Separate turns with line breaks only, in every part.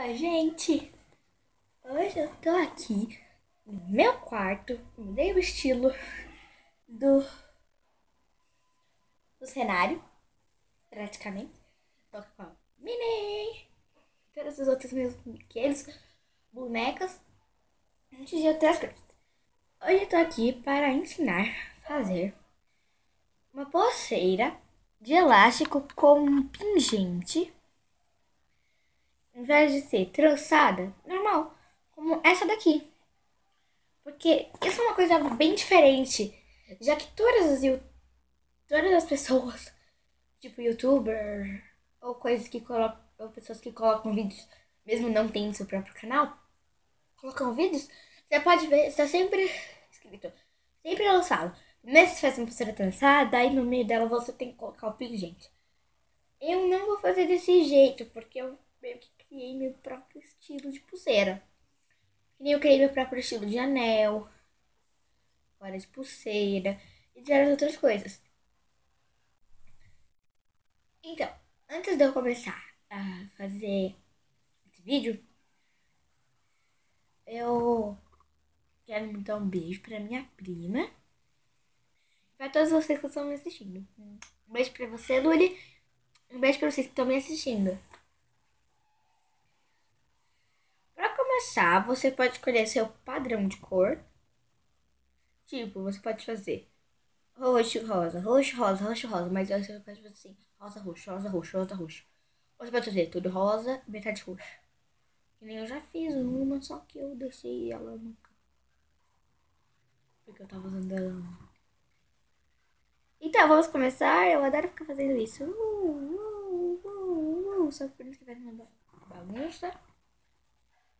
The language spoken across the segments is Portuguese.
Oi, gente! Hoje eu tô aqui no meu quarto, mudei o estilo do, do cenário, praticamente. Tô com a Minnie, todas as outras meus brinquedos, bonecas, antes de outras coisas. Hoje eu tô aqui para ensinar a fazer uma pulseira de elástico com um pingente, em vez de ser trançada, normal, como essa daqui. Porque isso é uma coisa bem diferente. Já que todas as pessoas, tipo youtuber, ou coisas que colocam, ou pessoas que colocam vídeos, mesmo não tendo seu próprio canal, colocam vídeos, você pode ver, está sempre escrito. Sempre elas falam. Nesse você faz uma pulseira trançada, aí no meio dela você tem que colocar o pingente. Eu não vou fazer desse jeito, porque eu meio que criei meu próprio estilo de pulseira. Que nem eu criei meu próprio estilo de anel, fora de pulseira e de várias outras coisas. Então, antes de eu começar a fazer esse vídeo, eu quero mandar um beijo pra minha prima e pra todos vocês que estão me assistindo. Um beijo pra você, Luli. Um beijo pra vocês que estão me assistindo. Pra começar, você pode escolher seu padrão de cor. Tipo, você pode fazer roxo, rosa, mas aí você pode fazer assim, rosa, roxo. Ou você pode fazer tudo rosa, metade roxo. Que nem eu já fiz uma, só que eu deixei ela no canto. Porque eu tava usando ela. Então, vamos começar. Eu adoro ficar fazendo isso. Só que por isso que vai uma bagunça.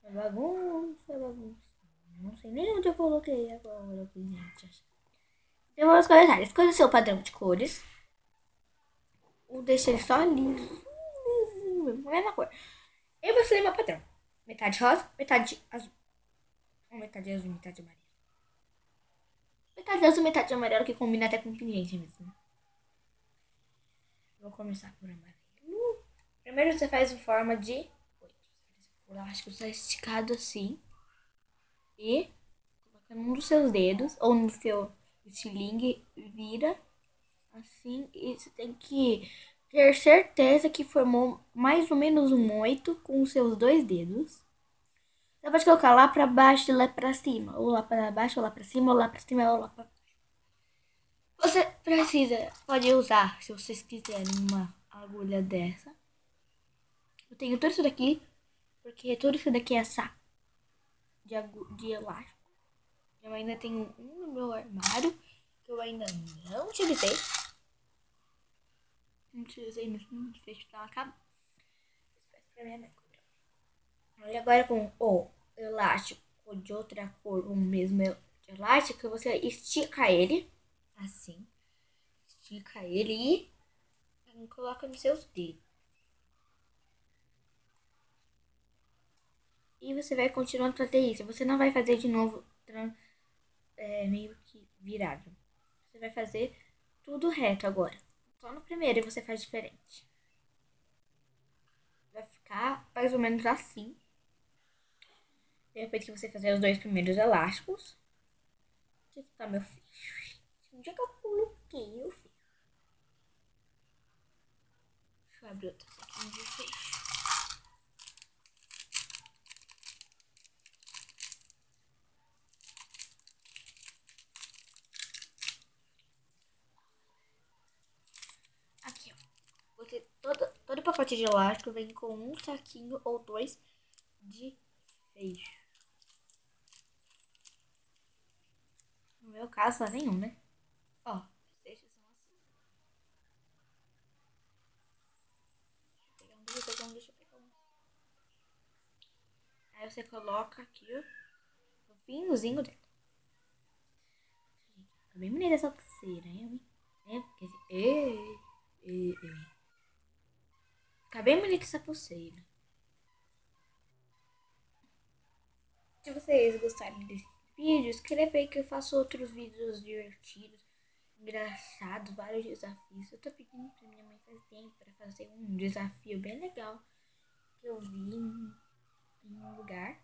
Uma bagunça. Não sei nem onde eu coloquei agora, gente. Então vamos começar. Escolha o seu padrão de cores. Ou deixa ele só liso. Mesma cor. Eu vou escolher meu padrão. Metade rosa, metade azul. Ou metade azul, metade amarelo. Metade azul, metade amarelo, que combina até com pingente mesmo. Vou começar por amarelo. Primeiro você faz em forma de o elástico está esticado assim. E coloca num dos seus dedos, ou no seu estilingue, vira assim. E você tem que ter certeza que formou mais ou menos um 8 com os seus dois dedos. Você pode colocar lá pra baixo e lá pra cima. Ou lá pra baixo, ou lá pra cima, ou lá pra cima, ou lá pra... Você pode usar, se vocês quiserem, uma agulha dessa. Eu tenho tudo isso daqui, porque tudo isso daqui é saco de elástico. Eu ainda tenho um no meu armário, que eu ainda não utilizei. Não utilizei mesmo, não sei se tá acabando. E agora com o elástico de outra cor, o mesmo elástico, você estica ele, assim. Estica ele e coloca nos seus dedos. E você vai continuando a fazer isso. Você não vai fazer de novo meio que virado. Você vai fazer tudo reto agora. Só no primeiro você faz diferente. Vai ficar mais ou menos assim. Depois que você fazer os dois primeiros elásticos. Onde tá meu fio? Onde é que eu coloquei o fio? Deixa eu abrir outro saquinho de fecho. Aqui, ó. Todo pacote de elástico vem com um saquinho ou dois de fecho. No meu caso, só nenhum, né? Ó, os fechos são assim. Deixa eu pegar um. Aí você coloca aqui, ó, no finzinho dela. Tá bem bonita essa pulseira, hein? Quer dizer, fica bem bonita essa pulseira. Se vocês gostarem desse vídeo, escreve aí que eu faço outros vídeos divertidos, engraçados, vários desafios. Eu tô pedindo pra minha mãe faz tempo pra fazer um desafio bem legal que eu vi. em um lugar.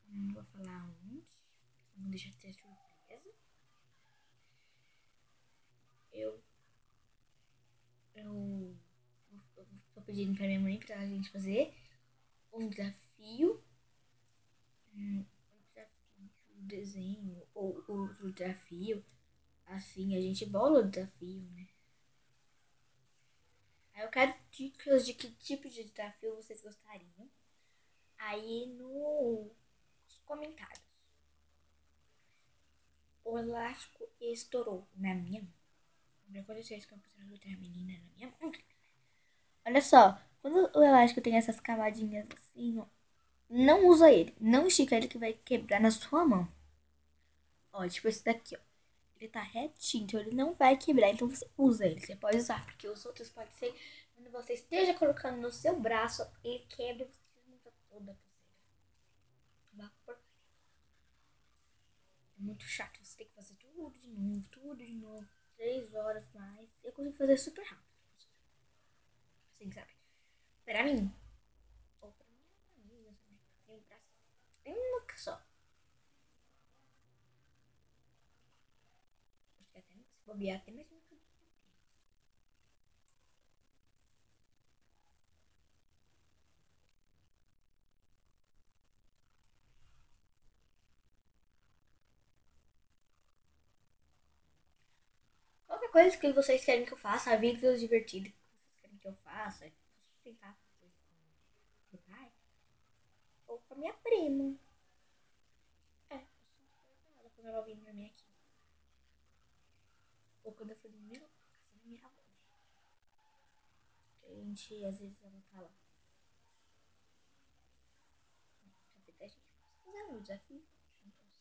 Não vou falar onde. Não deixa de ser surpresa. Eu tô pedindo pra minha mãe pra gente fazer um desafio. Um desafio de desenho. Ou outro desafio. Assim, a gente bola o desafio, né? Aí eu quero dicas de que tipo de desafio vocês gostariam. Aí nos comentários. O elástico estourou na minha mão. Não aconteceu isso com a outra menina na minha mão. Olha só, quando o elástico tem essas camadinhas assim, ó, não usa ele. Não estica ele que vai quebrar na sua mão. Ó, tipo esse daqui, ó. Ele tá retinho, então ele não vai quebrar. Então você usa ele, você pode usar. Porque os outros pode ser, quando você esteja colocando no seu braço, ele quebra e você desmonta toda a pulseira. É muito chato, você tem que fazer tudo de novo, tudo de novo. 3 horas mais. Eu consigo fazer super rápido. Assim, sabe? Pra mim. Ou pra minha amiga também. Tem um braço. Tem uma só. Acho que até se bobear, até mais uma. Qualquer coisa que vocês querem que eu faça, vídeos divertidos que vocês querem que eu faça, posso tentar fazer com meu pai ou com a minha prima. É, eu sou ela quando ela vem dormir aqui. Ou quando eu for dormir na casa da minha avó. Que a gente, às vezes, ela tá lá. Até a gente fazer um desafio juntos.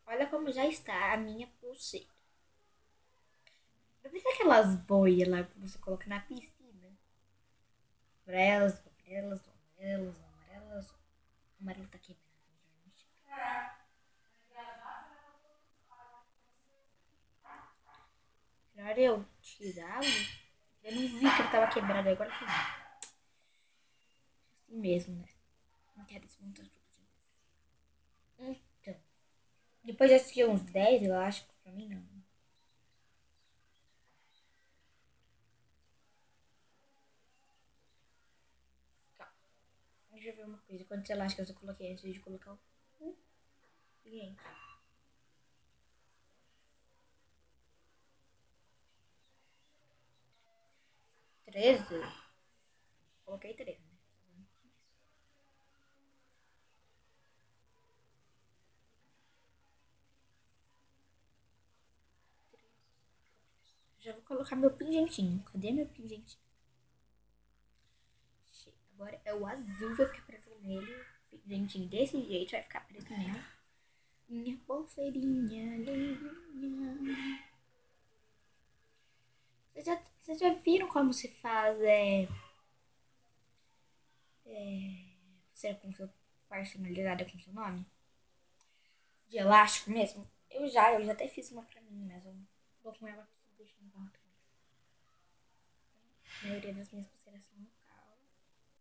Olha como já está a minha pulseira. Eu vi aquelas boias lá que você coloca na piscina. Amarelas, amarelas, amarelas, amarelas. O amarelo tá quebrado, gente. Melhor eu tirá-lo. Eu não vi que ele tava quebrado agora que eu vi. Assim mesmo, né? Não quero desmontar tudo de novo. Então. Depois de assistir uns 10, eu acho que pra mim não. Tá. Deixa eu ver uma coisa. Quantos elásticos eu coloquei antes de colocar o. Gente. 13? Coloquei 13, né? Já vou colocar meu pingentinho. Cadê meu pingentinho? Agora é o azul, vai ficar preso nele. Pingentinho desse jeito vai ficar preso nela. Minha pulseirinha lindinha. Vocês já viram como se faz pulseira com seu personalizada com seu nome? De elástico mesmo? Eu já até fiz uma pra mim, mas eu vou com ela aqui, deixa no quarto. A maioria das minhas pulseiras são no carro.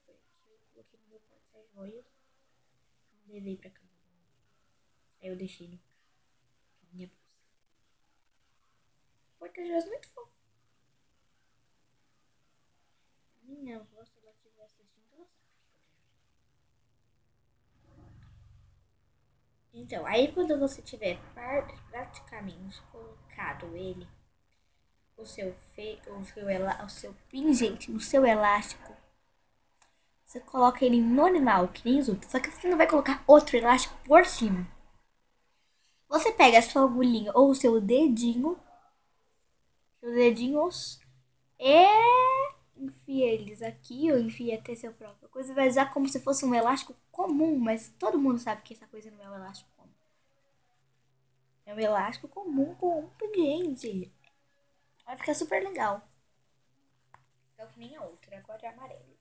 Foi aqui, eu coloquei no meu porta-joias. Levei pra casa. Aí eu deixei no carro. Minha bolsa. Porta-joias muito fofo. Minha avó, se ela estiver assistindo, ela sabe. Então, aí quando você tiver praticamente colocado ele, o seu pingente no seu elástico, você coloca ele normal, que nem os outros. Só que você não vai colocar outro elástico por cima. Você pega a sua agulhinha ou o seu dedinho, seus dedinhos, e enfia eles aqui, ou enfia até seu próprio coisa, e vai usar como se fosse um elástico comum, mas todo mundo sabe que essa coisa não é um elástico comum. É um elástico comum com um pingente. Vai ficar super legal. Igual que nem a outra, agora é amarelo.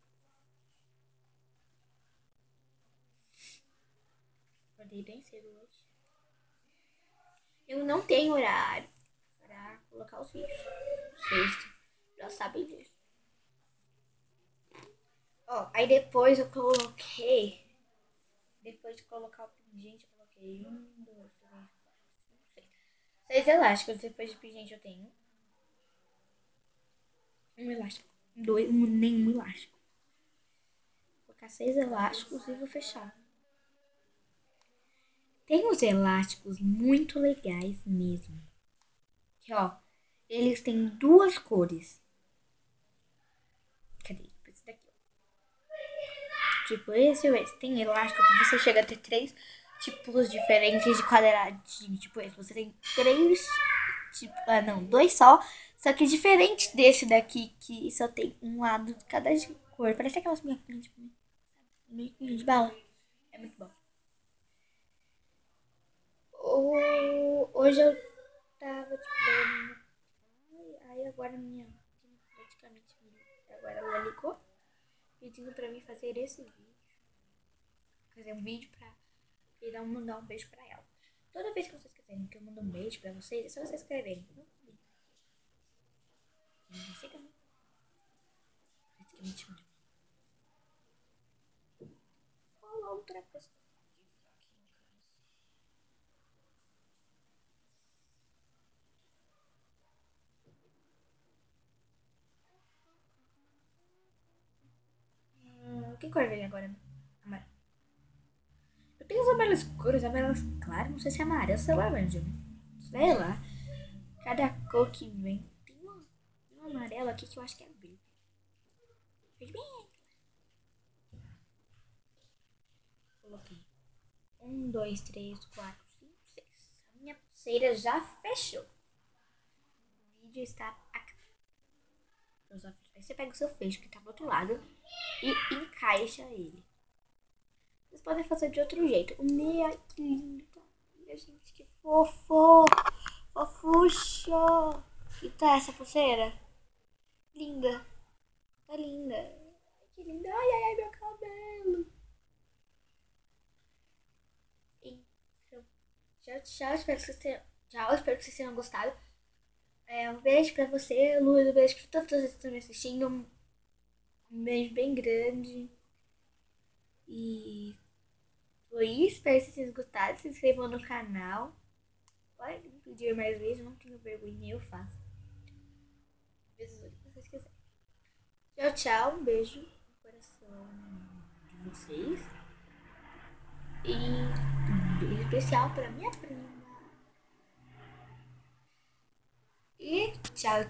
Acordei bem cedo hoje. Eu não tenho horário pra colocar os vídeos. Vocês já sabem disso. Ó, aí depois eu coloquei. Depois de colocar o pingente, eu coloquei 6 elásticos. Depois de pingente eu tenho um elástico. Nenhum elástico. Vou colocar 6 elásticos e vou fechar. Tem uns elásticos muito legais mesmo. Que, ó, eles têm duas cores. Cadê? Esse daqui, ó. Tipo, esse ou esse. Tem elástico que você chega a ter 3 tipos diferentes de quadradinho. Tipo esse. Você tem 3 tipo, não, 2 só que diferente desse daqui, que só tem um lado de cada cor. Parece aquelas minhoquinhas, tipo, minhoquinhas de bala. É muito bom. Hoje eu tava, tipo, aí agora minha praticamente, agora ela ligou, pedindo pra mim fazer esse vídeo. Fazer um vídeo pra mandar um beijo pra ela. Toda vez que vocês quiserem que eu mando um beijo pra vocês, é só vocês escreverem. Não sei como. Praticamente não. Qual outra pessoa? Que cor vem agora? Amarelo. Eu tenho os amarelos escuros, amarelos claros, não sei se é amarelo ou se é laranja. Sei lá. Cada cor que vem. Tem um amarelo aqui que eu acho que é verde. Verde bem. Coloquei. 1, 2, 3, 4, 5, 6. A minha pulseira já fechou. O vídeo está aqui. Aí você pega o seu fecho que tá do outro lado e encaixa ele. Vocês podem fazer de outro jeito. O meu, ai, que lindo. Minha gente, que fofo. Fofuxo. E tá essa pulseira? Linda. Tá linda. Ai, que linda. Ai, ai, ai, meu cabelo. Então, tchau. Espero que vocês tenham, tchau, espero que vocês tenham gostado. Um beijo pra você, Luiz. Um beijo pra todos vocês que estão me assistindo. Um beijo bem grande. E foi isso. Espero que vocês tenham gostado. Se inscrevam no canal. Pode me pedir mais vezes. Não tenho vergonha, eu faço. Vezes o que vocês quiserem. Tchau. Um beijo no coração de vocês. E um beijo especial pra minha prima. E tchau.